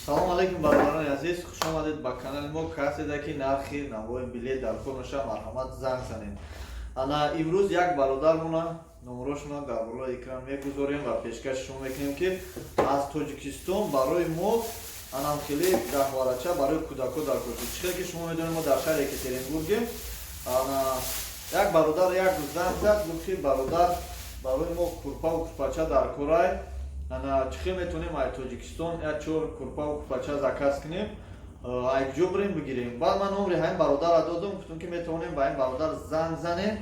салом алейкум бародарони азиз, хуш омадед ба канали мо. Каседе ки нархи навои билет дар конаша марҳамат занг занед. Ана имрӯз як бародармона номерошона дар болои экран мегузорем ва пешкаши шумо мекунем ки аз Тоҷикистон барои мо анам хеле гаҳварача барои кӯдако дар кӯшид. Чӣ хеле ки шумо медонед мо дар шаҳри Екатеринбургем. Ана як бародар як рӯз занг зад, гуфт ки бародар барои мо курпаву курпача дар корай. Ана чӣ хел метавонем аз Тоҷикистон як чор курпаву курпача заказ кунем, аз куҷо бирем бигирем. Баъд ман номери ҳамин бародарро додам, гуфтам ки метавонем ба ҳамин бародар занг занем,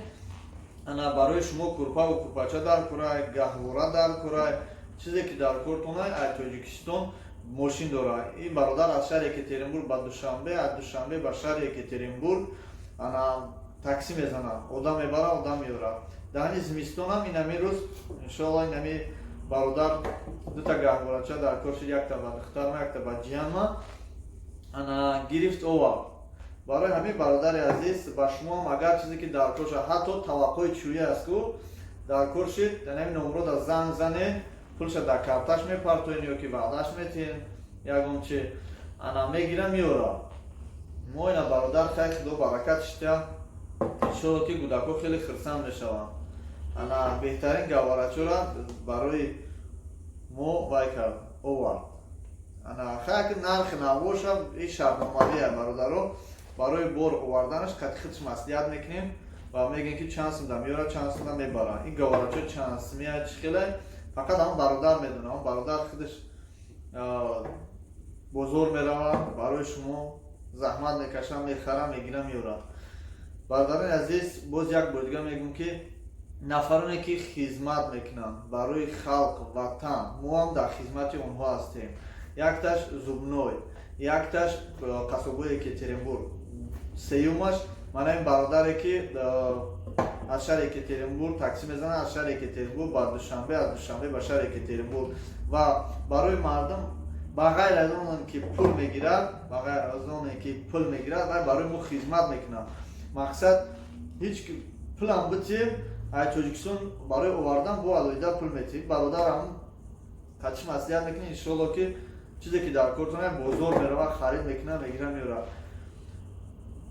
ана барои шумо курпаву курпача дар курай, гаҳвора дар курай, чизе ки дар кортонай аз Тоҷикистон мошин дорад. Ин бародар аз шаҳри Екатеринбург ба Душанбе, аз Душанбе ба шаҳри Екатеринбург ана такси мезанад, одам мебарад, одам меорад. Дар ҳамин зимистон ҳам ин ҳамин рӯз иншоалло ин ҳамин бародар дута гаҳворача дар кор шуд, якта ба духтарма, якта ба ҷиянма ана гирифт овард. Барои ҳамин бародари азиз ба шумо ҳам агар чизе ки дар кор шуд, ҳатто таваққӯи чӯӣ аст ку дар кор шуд, дар ҳамин номерода занг занед, пулша дар карташ мепартоен ё ки ваъдаш метиҳен ягон чи ана мегирад меорад. Мо ина бародар хай худо баракатш диҳад, иншоалло ки кӯдако хеле хирсанд мешаванд. ана беҳтарин гаҳварачора барои мо вай кард овард. ана хай нархи навоша ин шартномавия бародаро барои бор оварданаш қати худш маслиҳат мекунем ва мегӯем ки чанд сумда меорад, чанд сумда мебарад. Ин гаҳварачо чанд сумия чӣ хеле фақат ҳамон бародар медонад. ҳамон бародар худаш бозор меравад, барои шумо заҳмат мекашад, мехарад, мегирад, меорад. Бародарони азиз, боз як бор дига мегӯям ки нафароне ки хизмат мекунанд барои халқ, ватан, мо ҳам дар хизмати онҳо ҳастем. Якташ зубной, якташ қасобгоҳи Екатеринбург, сеюмаш мана ин бародаре ки аз шаҳри Екатеринбург такси мезанад, аз шаҳри Екатеринбург ба Душанбе, аз Душанбе ба шаҳри Екатеринбург ва барои мардум ба ғайр аз оне ки пул мегирад, ба ғайр аз оне ки пул мегирад, вай барои мо хизмат мекунад. Мақсад ҳеҷ пулам битиҳем аз Тоҷикистон барои овардан бо алоҳида пул метиҳем. Бародар ҳам қатиш маслиҳат мекунем, иншоалло ки чизе ки дар кортона бозор меравад, харид мекунад, мегирад, меорад.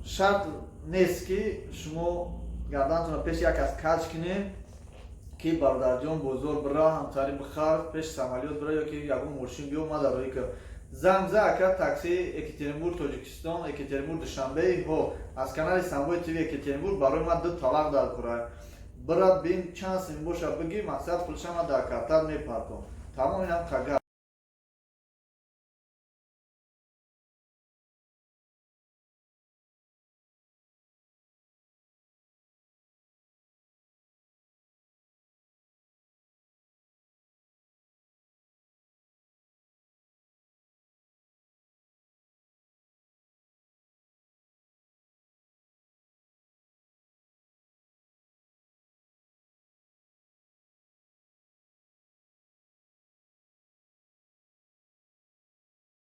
Шарт нест ки шумо гардантонро пеш як кас каҷ кунед ки бародарҷон бозор бира, ҳамтари бихар, пеш самолёт бира ё ки ягон мошин биомада роӣ ка занг за ака такси Екатеринбург Тоҷикистон, Екатеринбург Душанбе ҳо аз канали Самбои ТВ Екатеринбург барои ман ду талақ дар курай. Бира бин чанд сум боша бигӣ, мақсад пулшама дар картар мепартон. Тамом инам қагар.